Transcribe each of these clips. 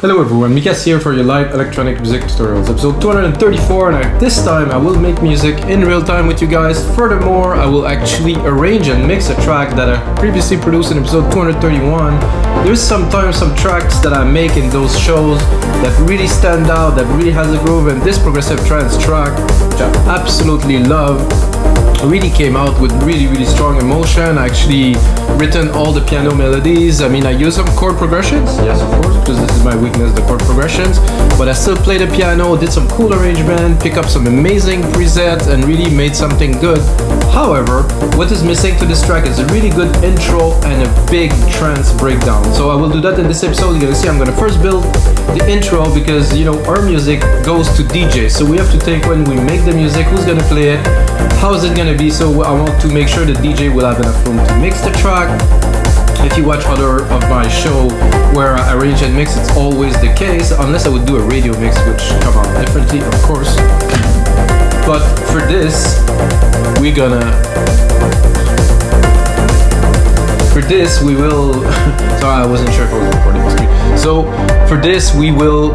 Hello everyone, Mikas here for your live electronic music tutorials, episode 234, and this time I will make music in real time with you guys. Furthermore, I will actually arrange and mix a track that I previously produced in episode 231. There's sometimes some tracks that I make in those shows that really stand out, that really has a groove, and this progressive trance track, which I absolutely love, really came out with really strong emotion. I actually written all the piano melodies. I mean, I use some chord progressions, yes of course, because this is my weakness, the chord progressions, but I still play the piano, did some cool arrangement, pick up some amazing presets and really made something good. However, what is missing to this track is a really good intro and a big trance breakdown. So I will do that in this episode. You're gonna see I'm gonna first build the intro because, you know, our music goes to DJ, so we have to think when we make the music, who's gonna play it, how is it gonna be. So I want to make sure the DJ will have enough room to mix the track. If you watch other of my show where I arrange and mix, it's always the case, unless I would do a radio mix, which come out differently, of course. But for this, we will sorry, I wasn't sure if I was recording the screen. So for this we will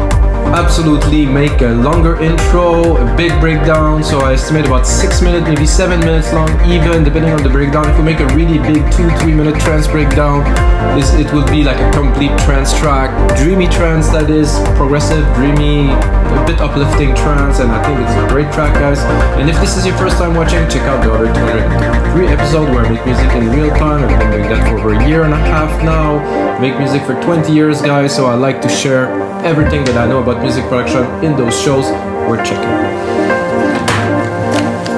absolutely make a longer intro, a big breakdown. So I estimate about 6 minutes, maybe 7 minutes long, even depending on the breakdown. If we make a really big 2-3 minute trance breakdown, it will be like a complete trance track, dreamy trance, that is, progressive, dreamy, a bit uplifting trance, and I think it's a great track, guys. And if this is your first time watching, check out the other 203 episode where I make music in real time. I've been doing that for over a year and a half now. Make music for 20 years, guys, so I like to share everything that I know about music production in those shows. We're checking.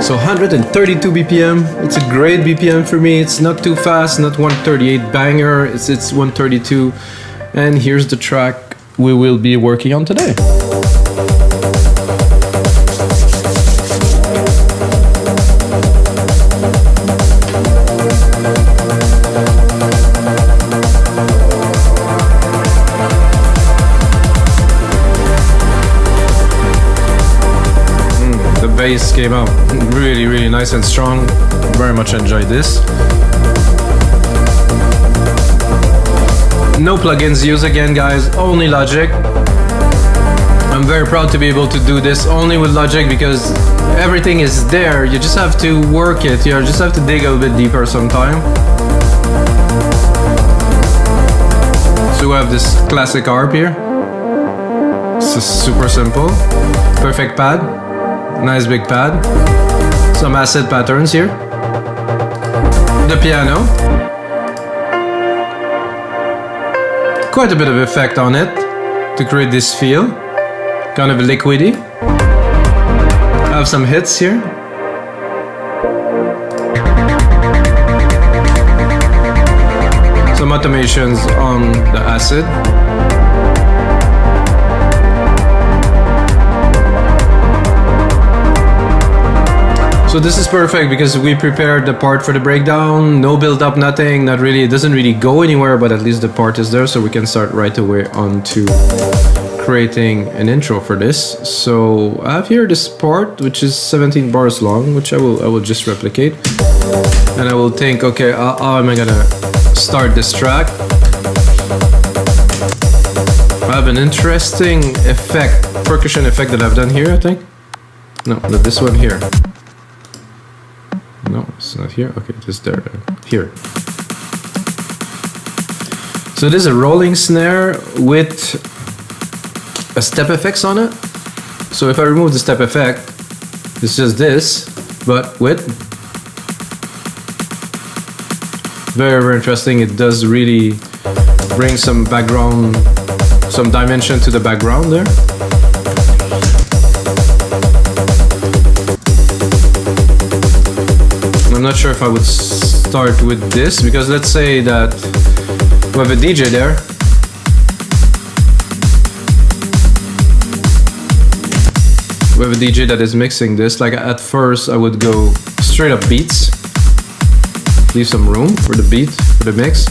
So 132 BPM, it's a great BPM for me. It's not too fast, not 138 banger, it's 132. And here's the track we will be working on today. Bass came out really nice and strong. Very much enjoyed this. No plugins used again, guys, only Logic. I'm very proud to be able to do this only with Logic because everything is there. You just have to work it. You just have to dig a little bit deeper sometime. So we have this classic harp here. This is super simple. Perfect pad. Nice big pad. Some acid patterns here. The piano. Quite a bit of effect on it to create this feel. Kind of liquidy. I have some hits here. Some automations on the acid. So this is perfect because we prepared the part for the breakdown, no build up, nothing, not really, it doesn't really go anywhere, but at least the part is there, so we can start right away on to creating an intro for this. So I have here this part, which is 17 bars long, which I will just replicate. And I will think, okay, how am I gonna start this track? I have an interesting effect, percussion effect that I've done here, I think. No, not this one here. No, it's not here. Okay, just there. Here. So this is a rolling snare with a step effects on it. So if I remove the step effect, it's just this, but with very interesting. It does really bring some background, some dimension to the background there. I'm not sure if I would start with this because let's say that we have a DJ there. We have a DJ that is mixing this. Like at first I would go straight up beats. Leave some room for the beat, for the mix.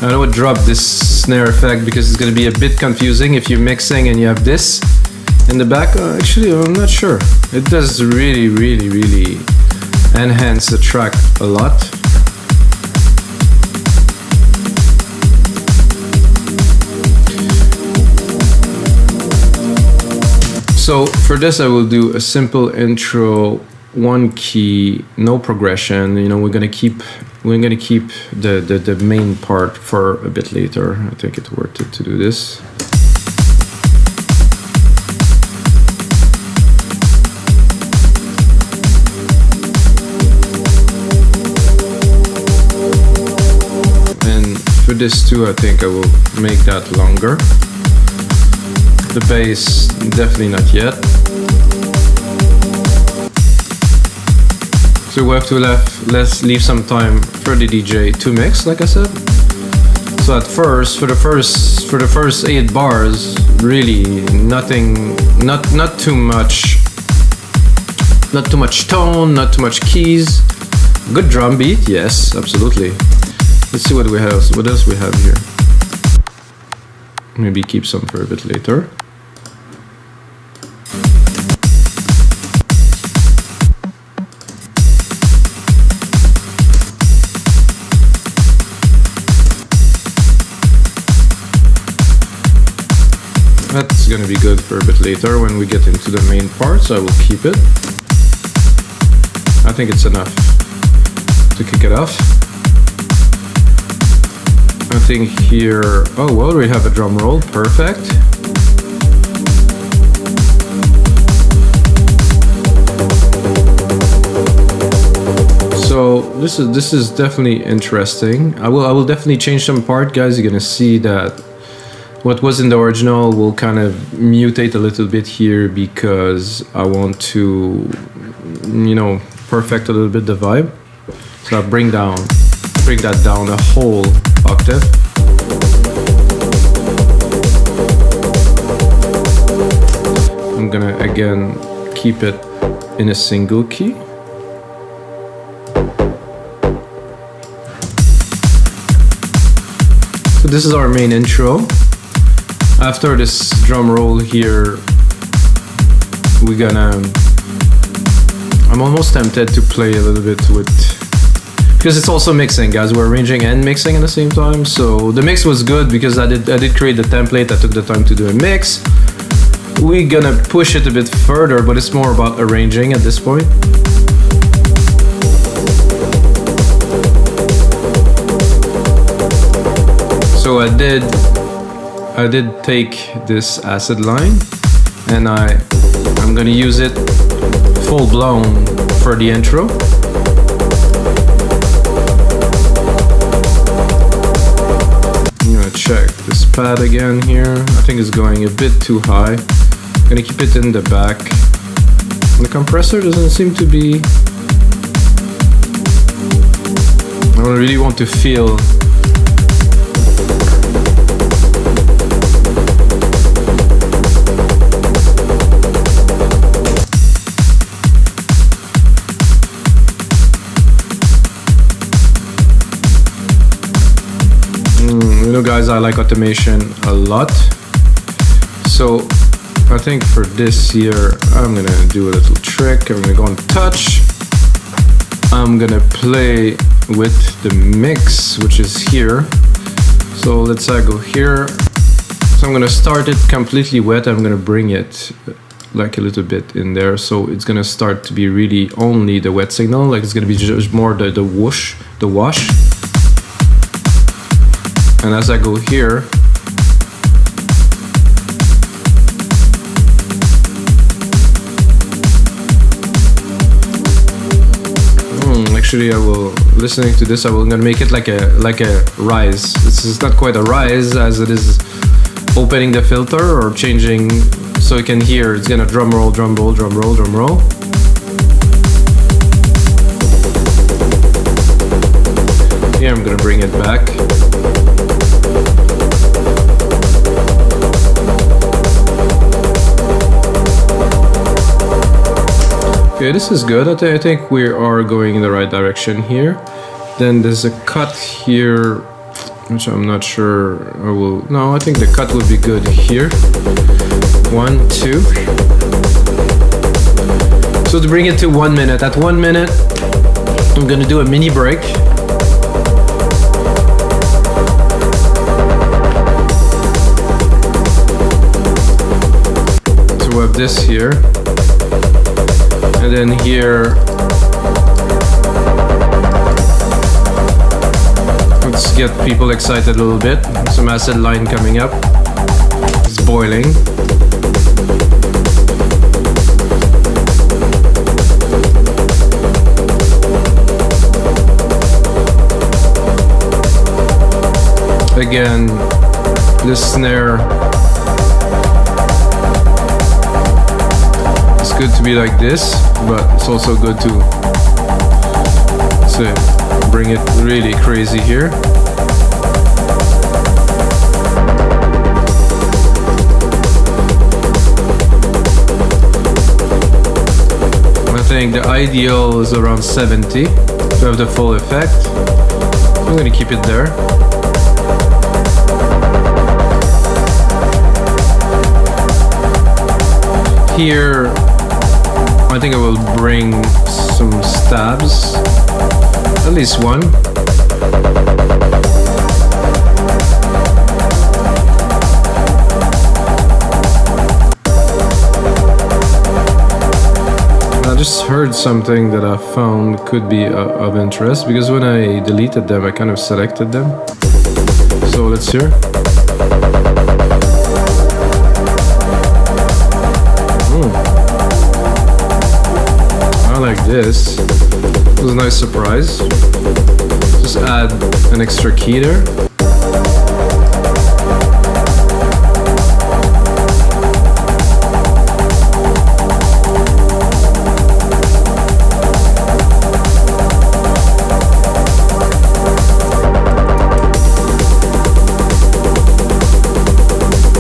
And I would drop this snare effect because it's going to be a bit confusing if you're mixing and you have this in the back. Actually, I'm not sure. It does really enhance the track a lot. So for this I will do a simple intro, one key, no progression. You know, we're gonna keep the main part for a bit later. I think it's worth it to do this. And for this too, I think I will make that longer. The bass, definitely not yet. So we have to let's leave some time for the DJ to mix, like I said. So at first, for the first 8 bars, really nothing, not too much tone, not too much keys. Good drum beat, yes, absolutely. Let's see what we have. What else we have here? Maybe keep some for a bit later. That's gonna be good for a bit later when we get into the main part, so I will keep it. I think it's enough to kick it off. I think here, oh well, we have a drum roll, perfect. So this is definitely interesting. I will definitely change some part, guys. You're gonna see that what was in the original will kind of mutate a little bit here because I want to, you know, perfect a little bit the vibe. So I'll bring that down a whole octave. I'm gonna again keep it in a single key. So this is our main intro. After this drum roll here, I'm almost tempted to play a little bit with, because it's also mixing, guys. We're arranging and mixing at the same time. So the mix was good because I did create the template. I took the time to do a mix. We're gonna push it a bit further, but it's more about arranging at this point. So I did take this acid line and I'm gonna use it full blown for the intro. I'm gonna check this pad again here. I think it's going a bit too high. I'm gonna keep it in the back. The compressor doesn't seem to be... I really want to feel guys, I like automation a lot. So I think for this here, I'm gonna do a little trick. I'm gonna go on touch. I'm gonna play with the mix, which is here. So let's say I go here. So I'm gonna start it completely wet. I'm gonna bring it like a little bit in there. So it's gonna start to be really only the wet signal. Like it's gonna be just more the whoosh, the wash. And as I go here, actually I will, listening to this, I'm gonna make it like a rise. This is not quite a rise as it is opening the filter or changing, so you can hear it's gonna drum roll, drum roll, drum roll, drum roll. Here I'm gonna bring it back. Okay, this is good. I think we are going in the right direction here. Then there's a cut here, which I'm not sure I will... No, I think the cut would be good here. 1, 2. So to bring it to 1 minute. At 1 minute, I'm gonna do a mini break. So we have this here. And then here, let's get people excited a little bit. Some acid line coming up. It's boiling. Again, this snare, it's good to be like this, but it's also good to bring it really crazy here. I think the ideal is around 70 to have the full effect. I'm gonna keep it there. Here, I think I will bring some stabs, at least one. I just heard something that I found could be of interest, because when I deleted them, I kind of selected them. So let's hear. I like this. It was a nice surprise. Just add an extra key there.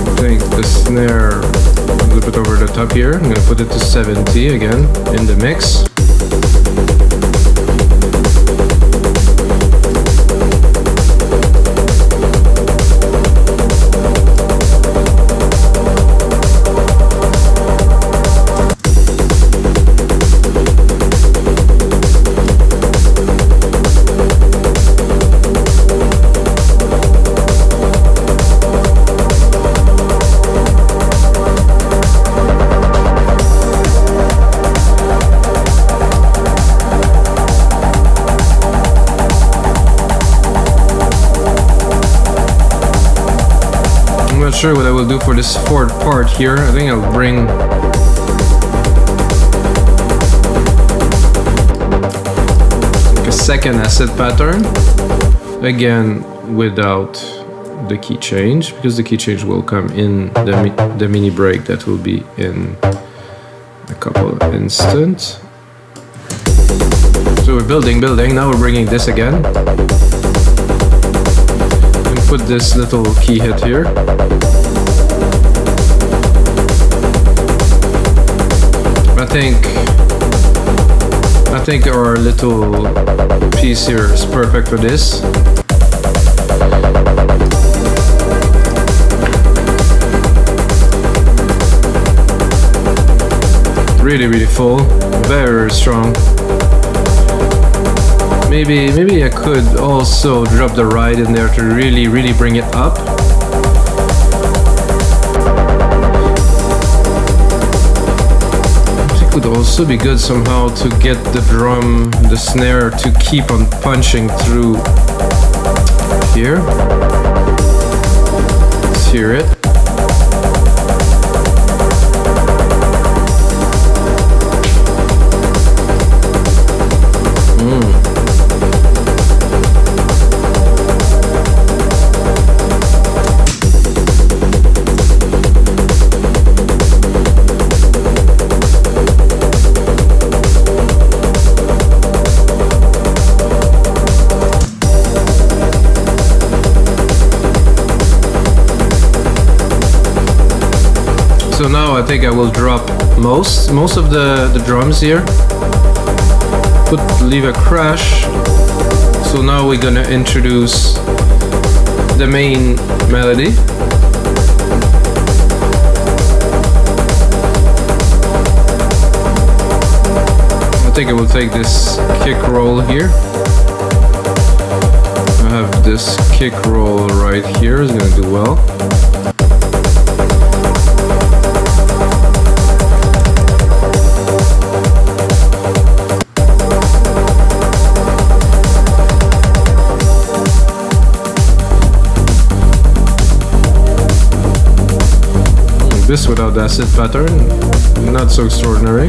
I think the snare a little bit over the top here. I'm gonna put it to 70 again in the mix. I'm not sure what I will do for this fourth part here. I think I'll bring like a second acid pattern, again without the key change, because the key change will come in the mini break that will be in a couple of instants. So we're building, now we're bringing this again. Put this little key hit here. I think our little piece here is perfect for this. Really full, very strong. Maybe I could also drop the ride in there to really bring it up. It could also be good somehow to get the drum, the snare to keep on punching through here. Let's hear it. So now I think I will drop most of the drums here. Leave a crash. So now we're gonna introduce the main melody. I think I will take this kick roll here. I have this kick roll right here, it's gonna do well. Abyss without acid pattern. Not so extraordinary.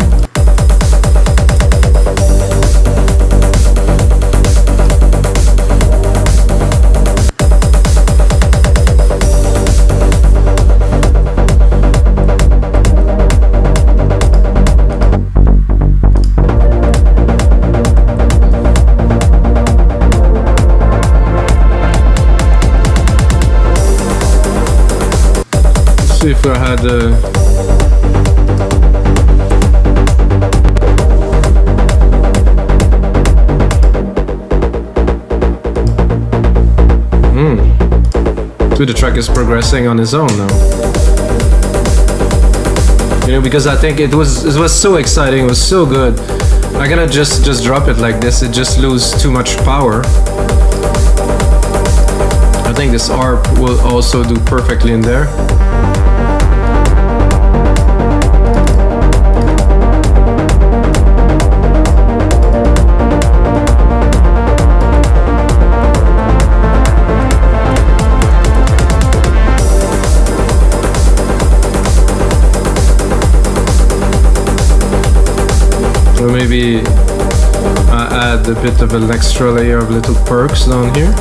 If I had so the track is progressing on its own now. You know, because I think it was so exciting, it was so good. I cannot just drop it like this, it just loses too much power. I think this ARP will also do perfectly in there. So maybe I add a bit of an extra layer of little perks down here.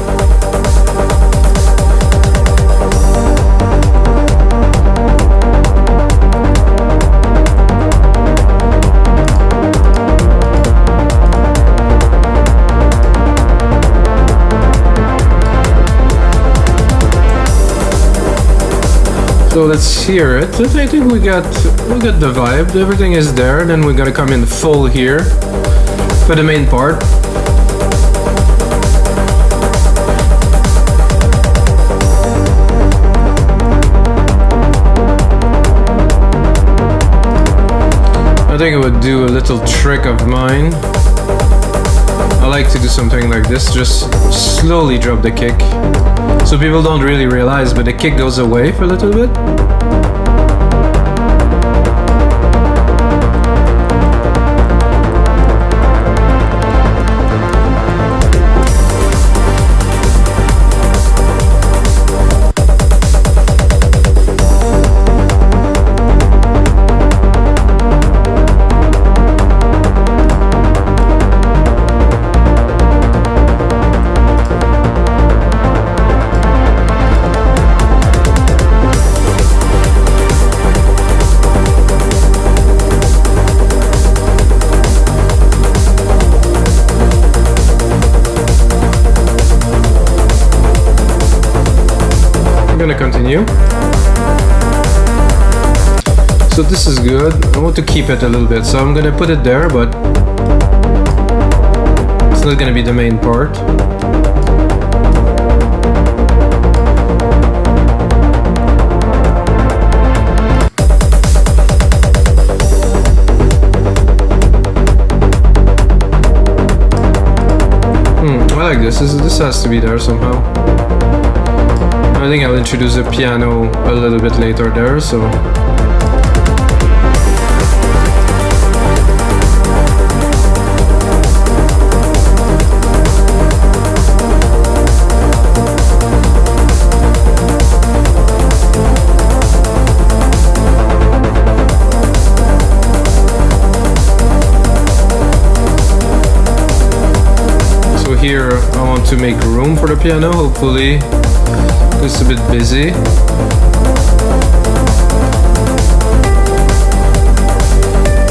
So let's hear it. I think we got the vibe. Everything is there. Then we gotta come in full here for the main part. I think I would do a little trick of mine. I like to do something like this, just slowly drop the kick. So people don't really realize, but the kick goes away for a little bit. Continue. So this is good. I want to keep it a little bit, so I'm gonna put it there, but it's not gonna be the main part. I like this. This has to be there somehow. I think I'll introduce the piano a little bit later there, so. So here I want to make room for the piano, hopefully. It's a bit busy.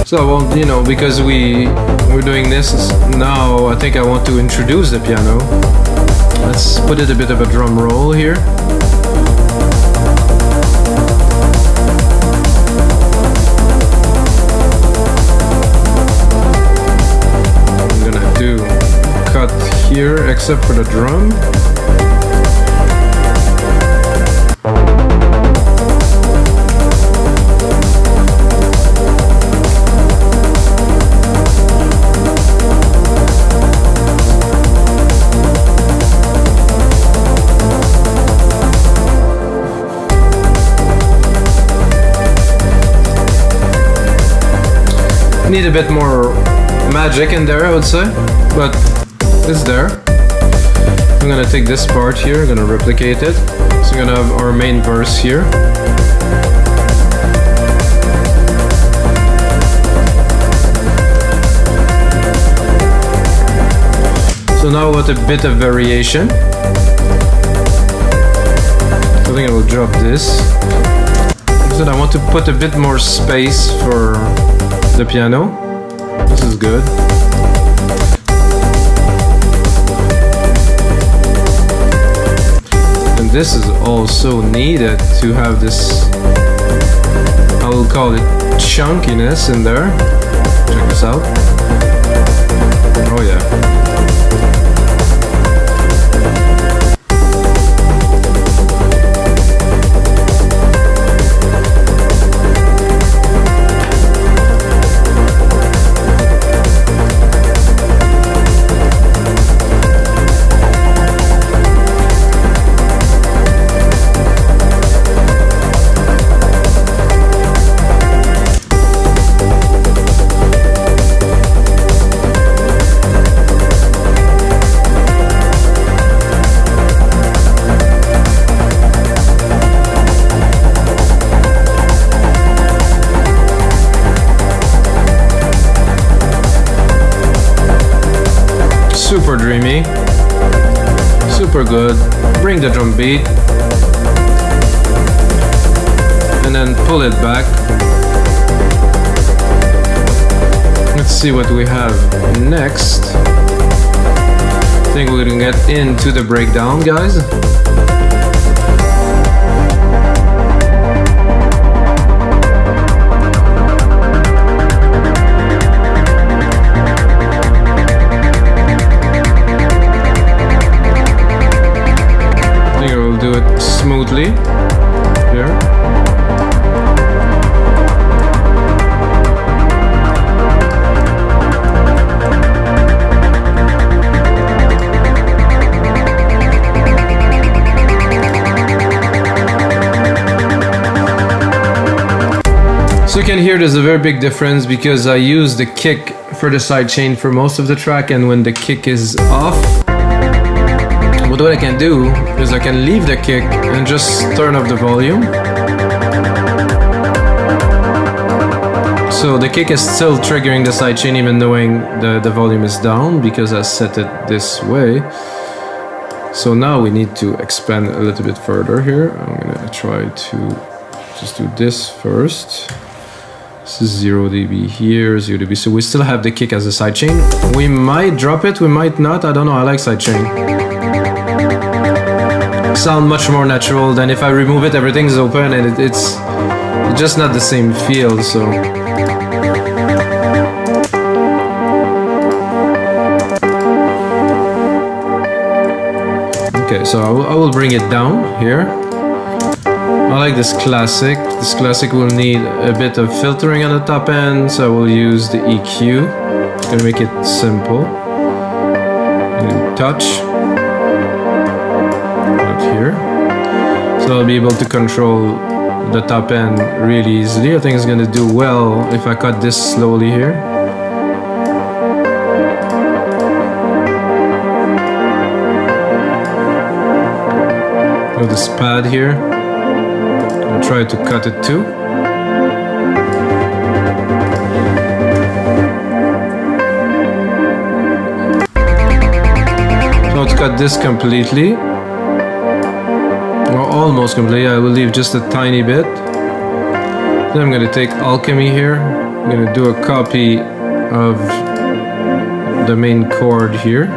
So I won't, you know, because we're doing this now, I think I want to introduce the piano. Let's put it a bit of a drum roll here. I'm gonna do cut here except for the drum. Need a bit more magic in there, I would say, but it's there. I'm gonna take this part here, I'm gonna replicate it. So we're gonna have our main verse here. So now with a bit of variation. I think I will drop this. Because I want to put a bit more space for the piano. This is good. And this is also needed to have this, I will call it chunkiness in there. Check this out. Oh yeah. Super dreamy, super good. Bring the drum beat and then pull it back. Let's see what we have next. I think we're gonna get into the breakdown, guys. Do it smoothly here. So you can hear there's a very big difference because I use the kick for the sidechain for most of the track, and when the kick is off, what I can do is I can leave the kick and just turn off the volume. So the kick is still triggering the sidechain even knowing the volume is down because I set it this way. So now we need to expand a little bit further here. I'm gonna try to just do this first. This is 0 dB here, 0 dB. So we still have the kick as a sidechain. We might drop it, we might not. I don't know, I like sidechain. Sound much more natural than if I remove it, everything's open and it's just not the same feel, so. Okay, so I will bring it down here. I like this classic. This classic will need a bit of filtering on the top end, so I will use the EQ. I'm gonna make it simple. Touch. Here. So I'll be able to control the top end really easily. I think it's gonna do well if I cut this slowly here. With this pad here, I'll try to cut it too. So I'll cut this completely. Well, almost completely. I will leave just a tiny bit. Then I'm gonna take Alchemy here. I'm gonna do a copy of the main chord here.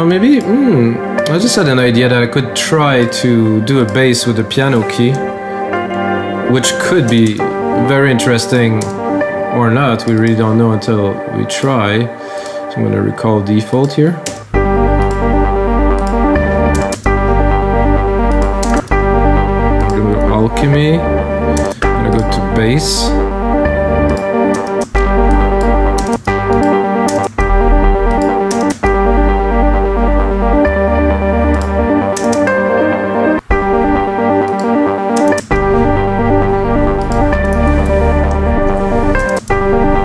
Maybe, I just had an idea that I could try to do a bass with the piano key, which could be very interesting or not. We really don't know until we try. So I'm gonna recall default here. Alchemy. I'm gonna go to bass.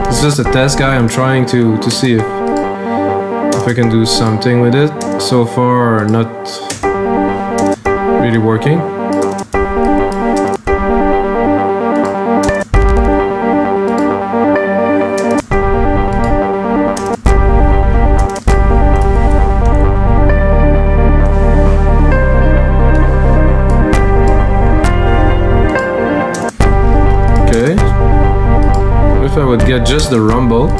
It's just a test, guy. I'm trying to see if I can do something with it. So far, not really working. if I would get just the rumble.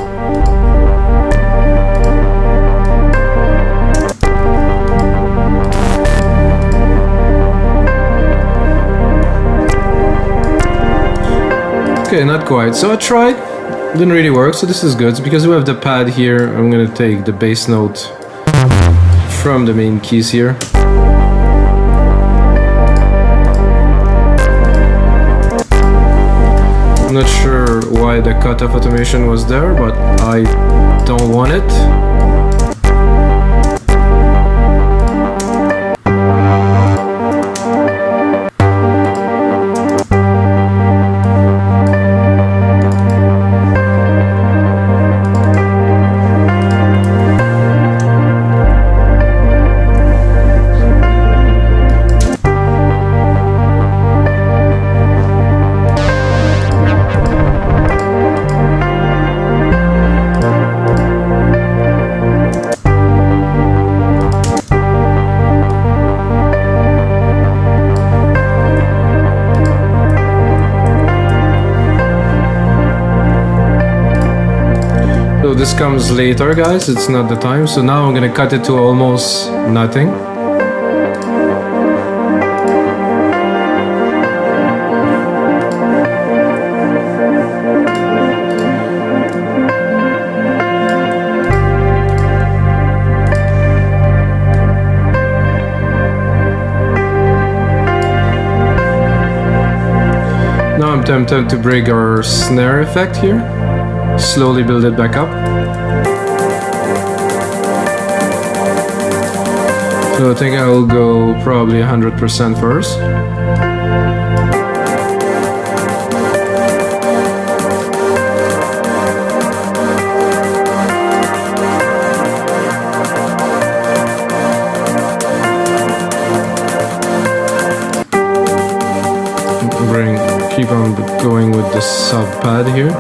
Okay, not quite. So I tried, didn't really work, so this is good. Because we have the pad here, I'm gonna take the bass note from the main keys here. I'm not sure why the cutoff automation was there, but I don't want it. This comes later, guys, it's not the time. So now I'm gonna cut it to almost nothing. Now I'm tempted to bring our snare effect here. Slowly build it back up. So I think I'll go probably 100% first. Keep on going with the sub pad here.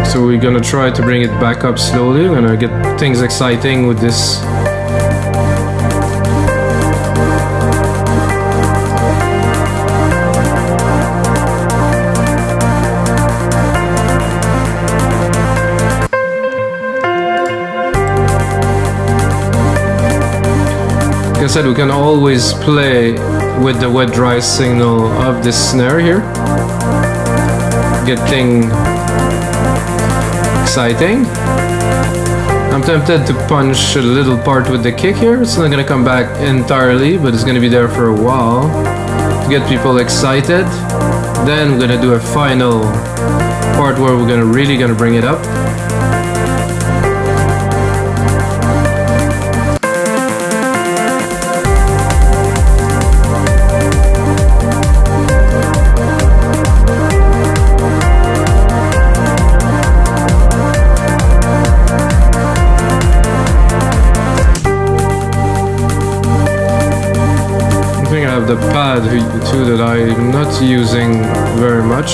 So we're gonna try to bring it back up slowly. We're gonna get things exciting with this. Like I said, we can always play with the wet dry signal of this snare here. Get things exciting. I'm tempted to punch a little part with the kick here. It's not gonna come back entirely, but it's gonna be there for a while to get people excited. Then we're gonna do a final part where we're really gonna bring it up. The pad too that I'm not using very much.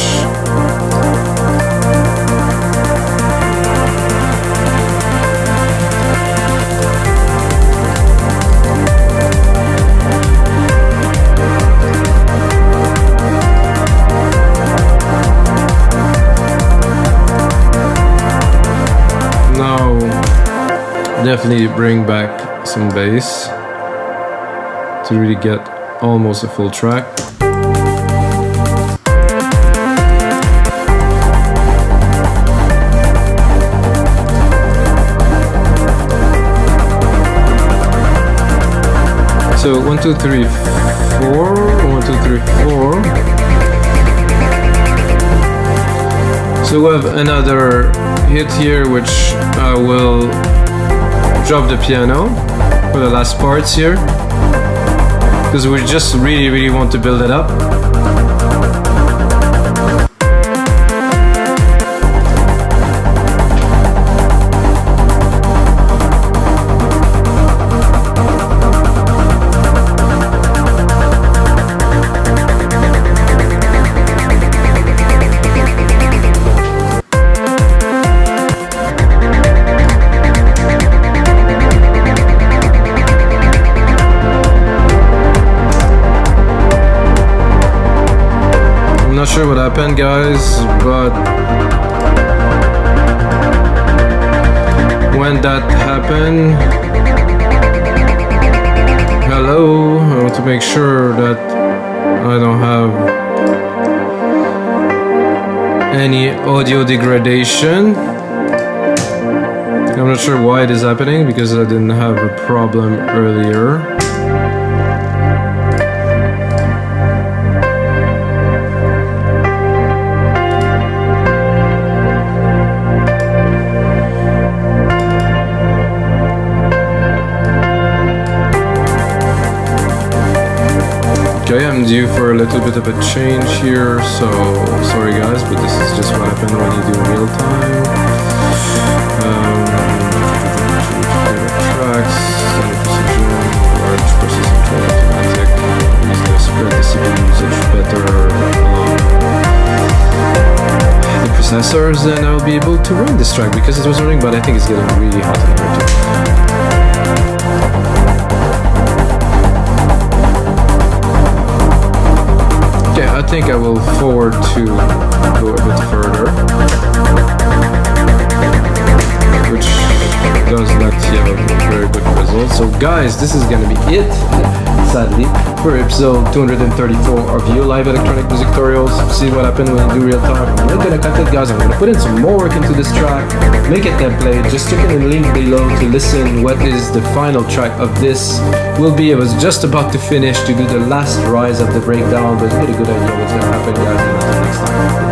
Now definitely bring back some bass to really get almost a full track. So 1, 2, 3, 4. 1, 2, 3, 4. So we have another hit here, which I will drop the piano for the last parts here, because we just really want to build it up. sure what happened, guys, but when that happened, hello, I want to make sure that I don't have any audio degradation. I'm not sure why it is happening because I didn't have a problem earlier. Okay, I'm due for a little bit of a change here, so sorry guys, but this is just what happens when you do real time. Tracks, precision, large versus control automatic. Use the spread the CPU usage better along the processors, and I'll be able to run this track because it was running, but I think it's getting really hot in here too. I think I will forward to go a bit further, which does not yet a very good result. So guys, this is gonna be it, sadly, for episode 234 of You Live Electronic Music Tutorials. See what happened when you do real time. I'm not gonna cut it, guys. I'm gonna put in some more work into this track, make a template. Just check in the link below to listen what is the final track of this will be. I was just about to finish to do the last rise of the breakdown, but you get a good idea what's gonna happen, guys. Until next time.